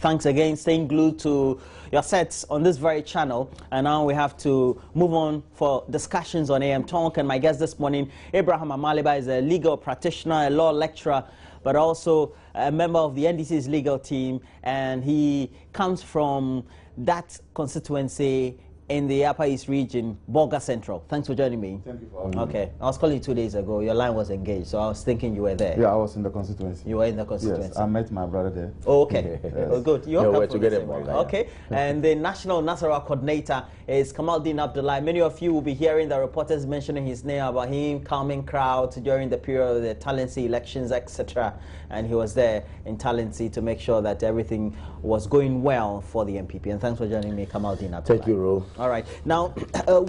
Thanks again, staying glued to your sets on this very channel. And now we have to move on for discussions on AM Talk. And my guest this morning, Abraham Amaliba, is a legal practitioner, a law lecturer, but also a member of the NDC's legal team. And he comes from that constituency in the Upper East region, Bolga Central. Thanks for joining me. Thank you for having me. Okay, I was calling you 2 days ago. Your line was engaged, so I was thinking you were there. Yeah, I was in the constituency. You were in the constituency? Yes, I met my brother there. Oh, okay. Yes. Oh, good. You're we're together. Okay. And the National Nasarawa coordinator is Kamaldeen Abdullah. Many of you will be hearing the reporters mentioning his name about him calming crowds during the period of the Talensi elections, etc. And he was there in Talensi to make sure that everything was going well for the MPP. And thanks for joining me, Kamaldeen Abdullah. Thank you, Ro. All right. Now,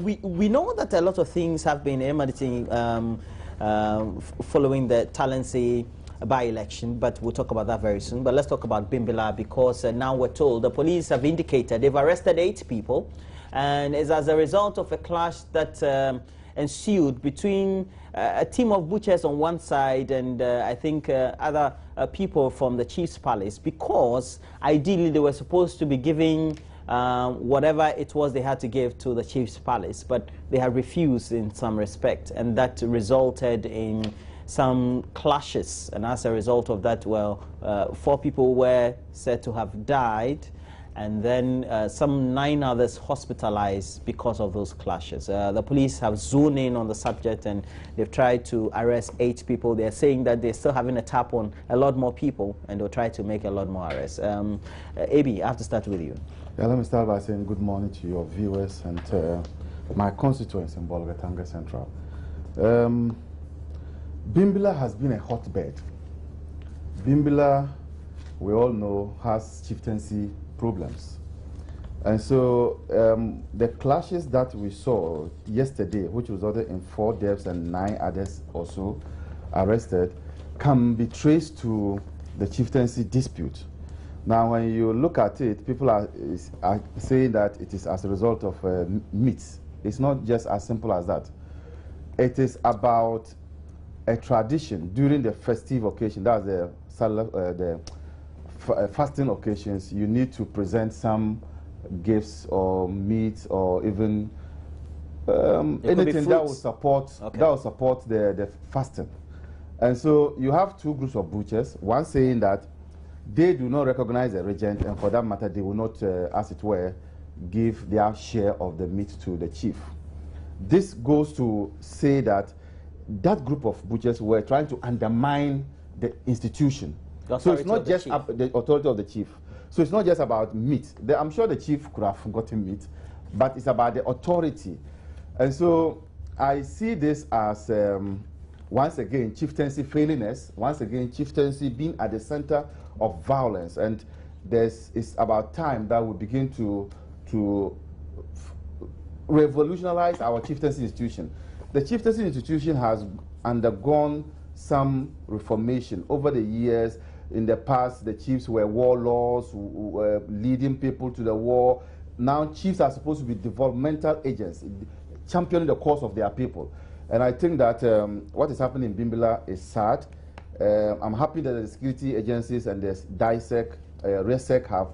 we know that a lot of things have been emanating following the Talensi by-election, but we'll talk about that very soon. But let's talk about Bimbilla, because now we're told the police have indicated they've arrested 8 people, and it's as a result of a clash that ensued between a team of butchers on one side and I think other people from the chief's palace, because ideally they were supposed to be giving whatever it was they had to give to the chief's palace, but they have refused in some respect, and that resulted in some clashes. And as a result of that, well, 4 people were said to have died, and then some 9 others hospitalized because of those clashes. The police have zoomed in on the subject, and they've tried to arrest 8 people. They're saying that they're still having a tap on a lot more people, and they'll try to make a lot more arrests. Abi, I have to start with you. Yeah, let me start by saying good morning to your viewers and my constituents in Bolga Central. Bimbilla has been a hotbed. Bimbilla, we all know, has chieftaincy problems. And so the clashes that we saw yesterday, which resulted in 4 deaths and 9 others also arrested, can be traced to the chieftaincy dispute. Now, when you look at it, people are saying that it is as a result of meats. It's not just as simple as that. It is about a tradition during the festive occasion, that's the fasting occasions. You need to present some gifts or meat or even anything that will support the fasting. And so you have 2 groups of butchers, one saying that they do not recognize the regent, and for that matter, they will not, as it were, give their share of the meat to the chief. This goes to say that that group of butchers were trying to undermine the institution. So it's not just the authority of the chief. So it's not just about meat. I'm sure the chief could have forgotten meat, but it's about the authority. And so I see this as, once again, chieftaincy failiness, once again, chieftaincy being at the center of violence. And it's about time that we begin to revolutionize our chieftaincy institution. The chieftaincy institution has undergone some reformation over the years. In the past, the chiefs were warlords who were leading people to the war. Now, chiefs are supposed to be developmental agents, championing the cause of their people. And I think that what is happening in Bimbilla is sad. I'm happy that the security agencies and the DISEC, RESEC have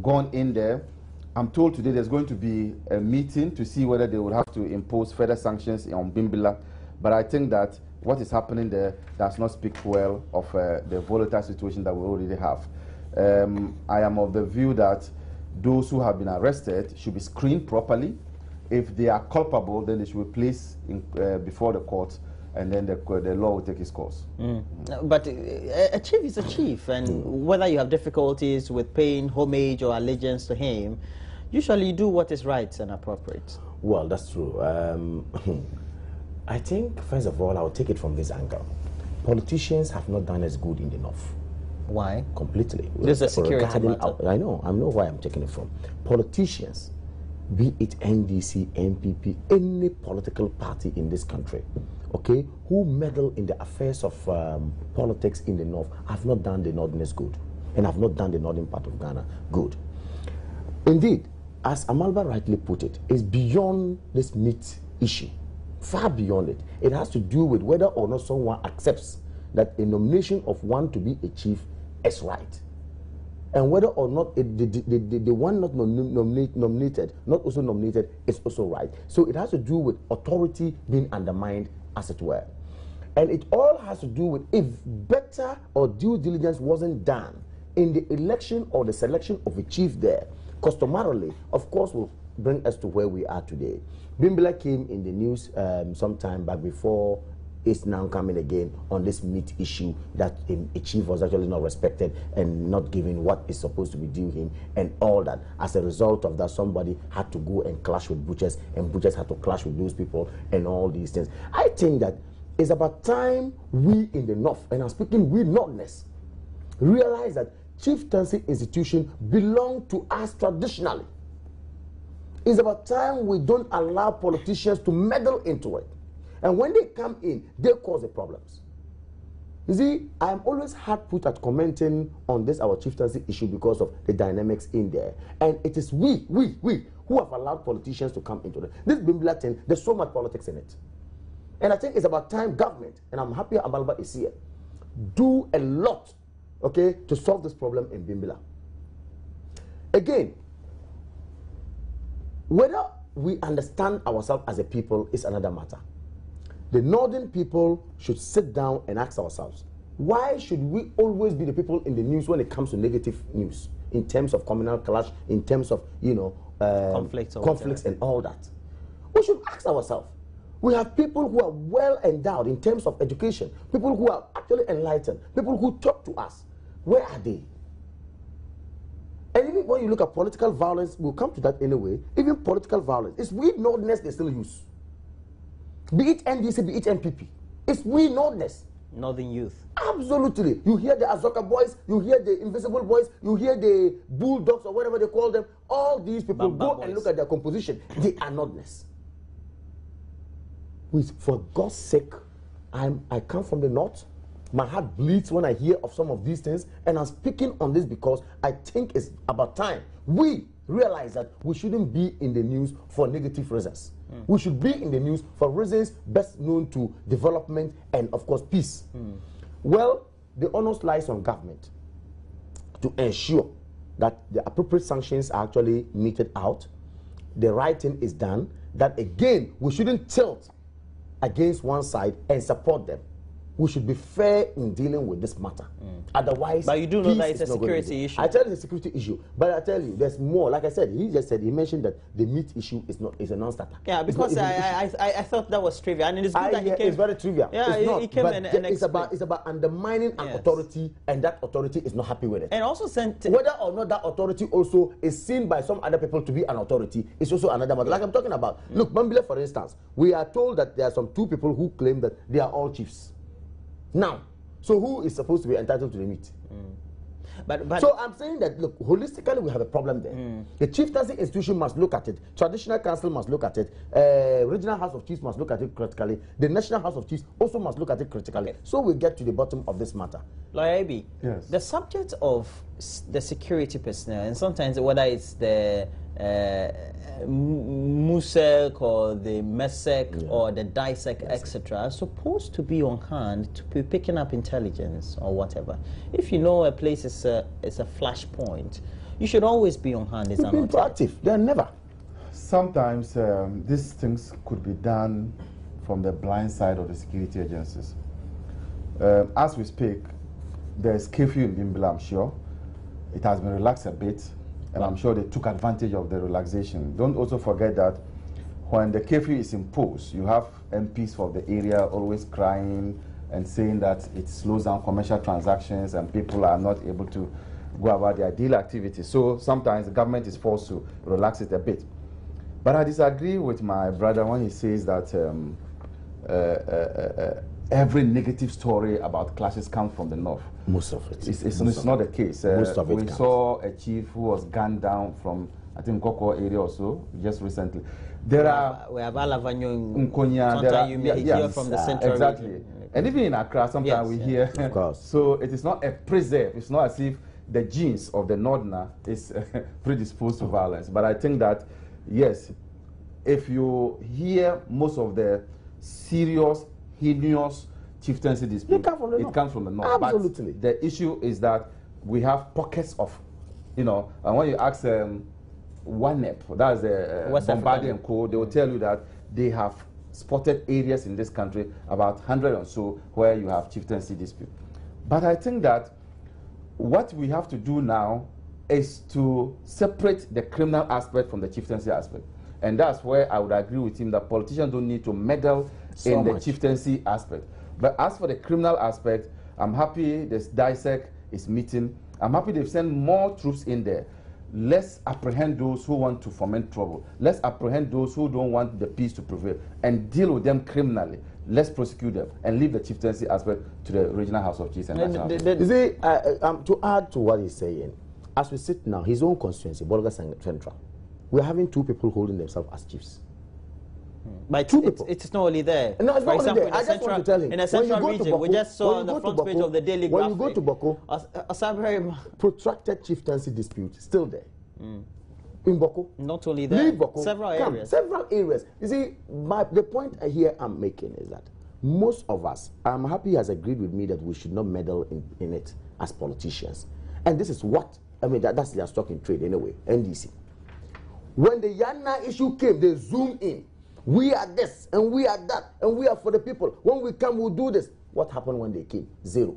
gone in there. I'm told today there's going to be a meeting to see whether they will have to impose further sanctions on Bimbilla. But I think that what is happening there does not speak well of the volatile situation that we already have. I am of the view that those who have been arrested should be screened properly. If they are culpable, then they should be placed before the court, and then the law will take its course. But a chief is a chief, and whether you have difficulties with paying homage or allegiance to him, usually you do what is right and appropriate. Well, that's true. I think, first of all, I'll take it from this angle. Politicians have not done as good in the North. Why? Completely. This is a security matter. I know why I'm taking it from. Politicians, be it NDC, MPP, any political party in this country, okay, who meddle in the affairs of politics in the North, have not done the Northerners good, and have not done the northern part of Ghana good. Indeed, as Amalba rightly put it, it's beyond this meat issue, far beyond it. It has to do with whether or not someone accepts that a nomination of one to be a chief is right. And whether or not the one not nominated, not also nominated, is also right. So it has to do with authority being undermined, as it were. And it all has to do with if better or due diligence wasn't done in the election or the selection of a chief there, customarily, of course, will bring us to where we are today. Bimbilla came in the news some time back before. Is now coming again on this meat issue that a chief was actually not respected and not given what is supposed to be due him and all that. As a result of that, somebody had to go and clash with butchers, and butchers had to clash with those people and all these things. I think that it's about time we in the North, and I'm speaking we Northerners, realize that chieftaincy institution belong to us traditionally. It's about time we don't allow politicians to meddle into it. And when they come in, they cause the problems. You see, I'm always hard put at commenting on this, our chieftaincy issue, because of the dynamics in there. And it is we who have allowed politicians to come into it. This Bimbilla thing, there's so much politics in it. And I think it's about time government, and I'm happy Amalba is here, do a lot, okay, to solve this problem in Bimbilla. Again, whether we understand ourselves as a people is another matter. The northern people should sit down and ask ourselves, why should we always be the people in the news when it comes to negative news, in terms of communal clash, in terms of, conflicts and all that? We should ask ourselves. We have people who are well endowed in terms of education, people who are actually enlightened, people who talk to us. Where are they? And even when you look at political violence, we'll come to that anyway, even political violence, it's we Northerners they still use. Be it NDC, be it MPP. It's we Northerners. Northern youth. Absolutely. You hear the Azoka boys, you hear the Invisible boys, you hear the Bulldogs or whatever they call them. All these people go and look at their composition. They are Northerners. For God's sake, I come from the North. My heart bleeds when I hear of some of these things, and I'm speaking on this because I think it's about time we realize that we shouldn't be in the news for negative reasons. We should be in the news for reasons best known to development and, of course, peace. Well, the onus lies on government to ensure that the appropriate sanctions are actually meted out, the right thing is done, that again, we shouldn't tilt against one side and support them. We should be fair in dealing with this matter. Otherwise, but you do know that it's a security issue. I tell you it's a security issue, but I tell you there's more. Like I said, he mentioned that the meat issue is a non-starter. Yeah, because I thought that was trivial, and it's good that he came. It's very trivial. Yeah, he came and it's about undermining an authority, and that authority is not happy with it. And also sent whether or not that authority also is seen by some other people to be an authority is also another matter. Like I'm talking about. Look, Bimbilla, for instance, we are told that there are some two people who claim that they are all chiefs. Now, so who is supposed to be entitled to the meat? But so I'm saying that, look, holistically we have a problem there. The chieftaincy institution must look at it. Traditional council must look at it. Regional House of Chiefs must look at it critically. The National House of Chiefs also must look at it critically. Okay. So we get to the bottom of this matter. Lawyer Abi, yes. The subject of the security personnel, and sometimes whether it's the MUSEC or the MESEC or the DISEC, etc., are supposed to be on hand to be picking up intelligence or whatever. If you know a place is a flashpoint, you should always be on hand. It's not proactive. They're never. Sometimes these things could be done from the blind side of the security agencies. As we speak, there's curfew in Bimbilla, I'm sure. It has been relaxed a bit, and I'm sure they took advantage of the relaxation. Don't also forget that when the curfew is imposed, you have MPs for the area always crying and saying that it slows down commercial transactions and people are not able to go about their daily activities. So sometimes the government is forced to relax it a bit. But I disagree with my brother when he says that every negative story about clashes comes from the north. Most of it. It's not the case. Most of it we saw a chief who was gunned down from, I think, Koko area or so, just recently. We have Alavanyo in Nkonya, you may hear from the central exactly. region. And even in Accra, sometimes we hear. Of course. So it is not a preserve. It's not as if the genes of the Northerner is predisposed to violence. But I think that, yes, if you hear most of the serious, heinous chieftaincy dispute, it comes from the north. Absolutely. But the issue is that we have pockets of You know, and when you ask WANEP, that's Bombardier and Co., they will tell you that they have spotted areas in this country, about 100 or so, where you have chieftaincy dispute. But I think that what we have to do now is to separate the criminal aspect from the chieftaincy aspect. And that's where I would agree with him that politicians don't need to meddle in the chieftaincy aspect. But as for the criminal aspect, I'm happy this DISEC is meeting. I'm happy they've sent more troops in there. Let's apprehend those who want to foment trouble. Let's apprehend those who don't want the peace to prevail and deal with them criminally. Let's prosecute them and leave the chieftaincy aspect to the regional House of Chiefs. And you see, to add to what he's saying, as we sit now, his own constituency, Bolga Central, we're having 2 people holding themselves as chiefs. But it's not only there. No, it's For not example, only there. I just want to tell him. In a central region, Boko, we just saw on the front page of the Daily Graphic. When you go to Boko, protracted chieftaincy dispute still there. In Boko. Not only there. Leave Boko. Several areas. Several areas. You see, the point here I'm making is that most of us, I'm happy he has agreed with me that we should not meddle in it as politicians. And this is what, I mean, that's their stock in trade anyway, NDC. When the Yana issue came, they zoomed in. We are this, and we are that, and we are for the people. When we come, we'll do this. What happened when they came? Zero.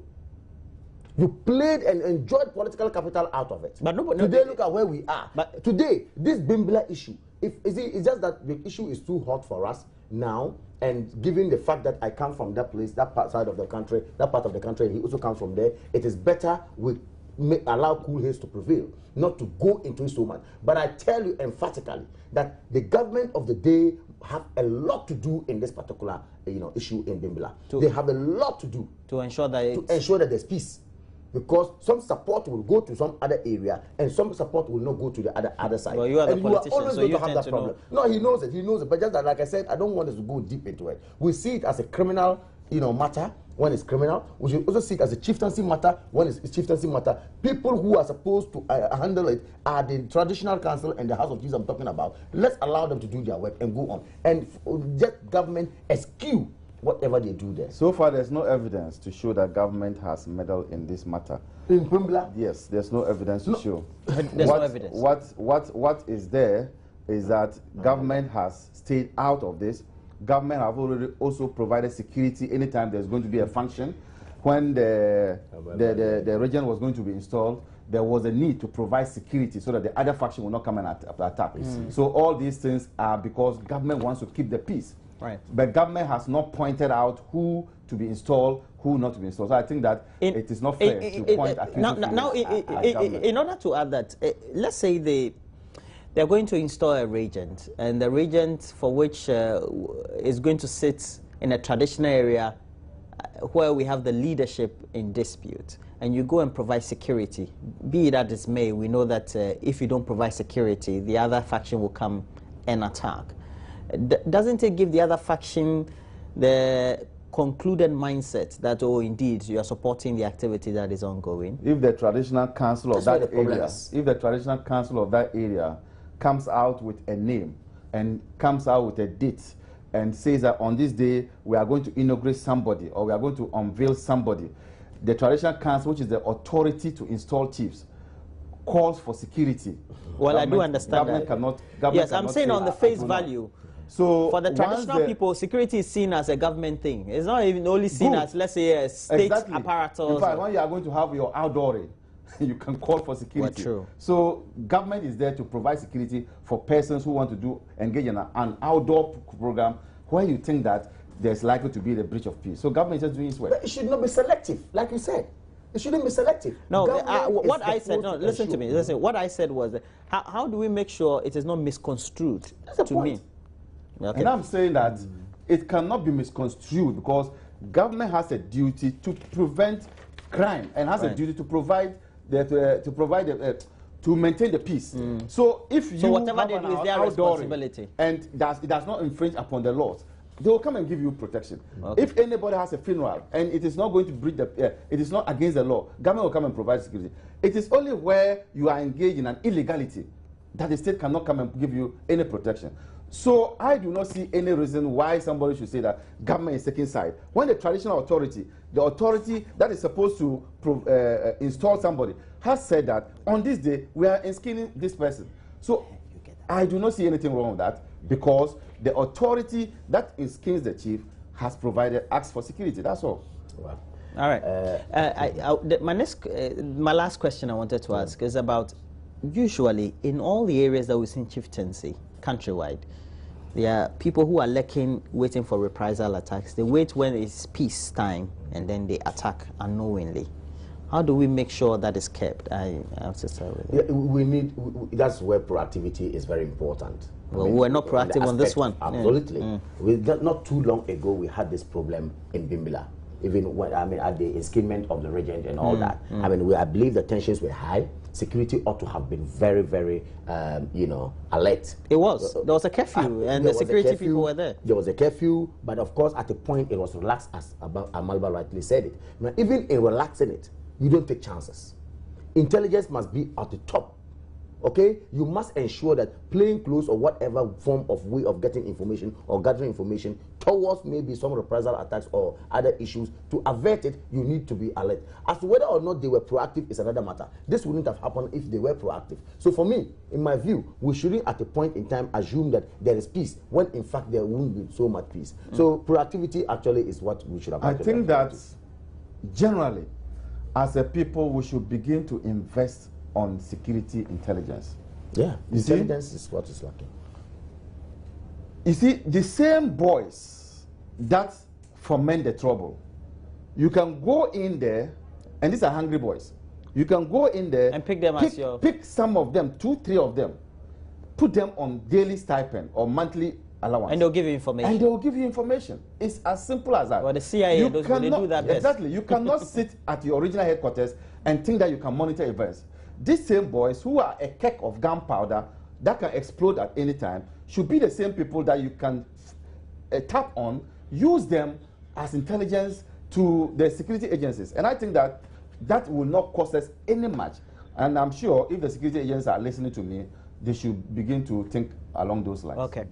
You played and enjoyed political capital out of it. But today, look at where we are. But today, this Bimbilla issue, it's just that the issue is too hot for us now, and given the fact that I come from that place, that side of the country, that part of the country, and he also comes from there, it is better we allow cool heads to prevail, not to go into it so much. But I tell you emphatically that the government of the day have a lot to do in this particular issue in Bimbilla. They have a lot to do to ensure that there's peace, because some support will go to some other area and some support will not go to the other side. Well, you are the politician, always so going you to have that problem. Know. No, he knows it. But just that, like I said, I don't want us to go deep into it. We see it as a criminal, matter when it's criminal. We should also see it as a chieftaincy matter when it's chieftaincy matter. People who are supposed to handle it are the traditional council and the House of Chiefs I'm talking about. Let's allow them to do their work and go on. And let government eschew whatever they do there. So far, there's no evidence to show that government has meddled in this matter. In Bimbilla? Yes, there's no evidence to show. There's no evidence. What is there is that government has stayed out of this. Government have already also provided security anytime there's going to be a function. When the region was going to be installed, there was a need to provide security so that the other faction will not come and attack. So all these things are because government wants to keep the peace. Right. But government has not pointed out who to be installed, who not to be installed. So I think that it is not fair to point at now, in order to add that, let's say they're going to install a regent, and the regent for which is going to sit in a traditional area where we have the leadership in dispute, and you go and provide security, be it as it may, we know that if you don't provide security, the other faction will come and attack. Doesn't it give the other faction the concluded mindset that, oh, indeed, you are supporting the activity that is ongoing? If the traditional council of that area, comes out with a name and comes out with a date and says that on this day we are going to inaugurate somebody or we are going to unveil somebody, the traditional council, which is the authority to install chiefs, calls for security. Well, I do understand that. Yes, I'm saying on the face value. So for the traditional people, security is seen as a government thing. It's not even only seen as, let's say, a state apparatus. In fact, when you are going to have your outdooring, you can call for security. Well, true. So government is there to provide security for persons who want to engage in an outdoor program where you think that there's likely to be a breach of peace. So government is just doing its work. But it should not be selective, like you said. It shouldn't be selective. No, what I said, no, listen to me. Listen, what I said was, how do we make sure it is not misconstrued to me? Okay. And I'm saying that it cannot be misconstrued because government has a duty to prevent crime and has a duty to provide to maintain the peace. So if you whatever they do is their responsibility, and it does not infringe upon the laws, they will come and give you protection. Okay. If anybody has a funeral and it is not going to breach the, it is not against the law, government will come and provide security. It is only where you are engaged in an illegality that the state cannot come and give you any protection. So I do not see any reason why somebody should say that government is taking side. When the traditional authority, the authority that is supposed to install somebody, has said that on this day we are installing this person. So I do not see anything wrong with that, because the authority that installs the chief has provided acts for security. That's all. Well, all right. My last question I wanted to ask is about, usually in all the areas that we see chieftaincy countrywide, there are people who are lurking, waiting for reprisal attacks. They wait when it's peace time and then they attack unknowingly. How do we make sure that is kept? I have to start with that. Yeah, that's where proactivity is very important. Well, we're not proactive on this one. Absolutely. Not too long ago, we had this problem in Bimbilla. Even when, at the enskinment of the regent and all that. I believe the tensions were high. Security ought to have been very, very, alert. It was. There was a curfew, and the security people were there. There was a curfew, but of course, at a point, it was relaxed, as Amalba rightly said it. Now, even in relaxing it, you don't take chances. Intelligence must be at the top. Okay, you must ensure that plain clothes or whatever form of way of getting information or gathering information towards maybe some reprisal attacks or other issues, to avert it, you need to be alert. As to whether or not they were proactive is another matter. This wouldn't have happened if they were proactive. So for me, in my view, we shouldn't at a point in time assume that there is peace when in fact there won't be so much peace. So proactivity actually is what we should have. I think that generally, as a people, we should begin to invest on security intelligence. Yeah, intelligence is what is lacking. You see, the same boys that foment the trouble, you can go in there, and these are hungry boys. You can go in there and pick them as your... Pick some of them, 2, 3 of them, put them on daily stipend or monthly allowance. And they'll give you information. And they'll give you information. It's as simple as that. Well, the CIA, they do that best. Exactly. You cannot sit at your original headquarters and think that you can monitor events. These same boys who are a keg of gunpowder that can explode at any time should be the same people that you can tap on, use them as intelligence to the security agencies. And I think that that will not cost us any much. And I'm sure if the security agencies are listening to me, they should begin to think along those lines. Okay.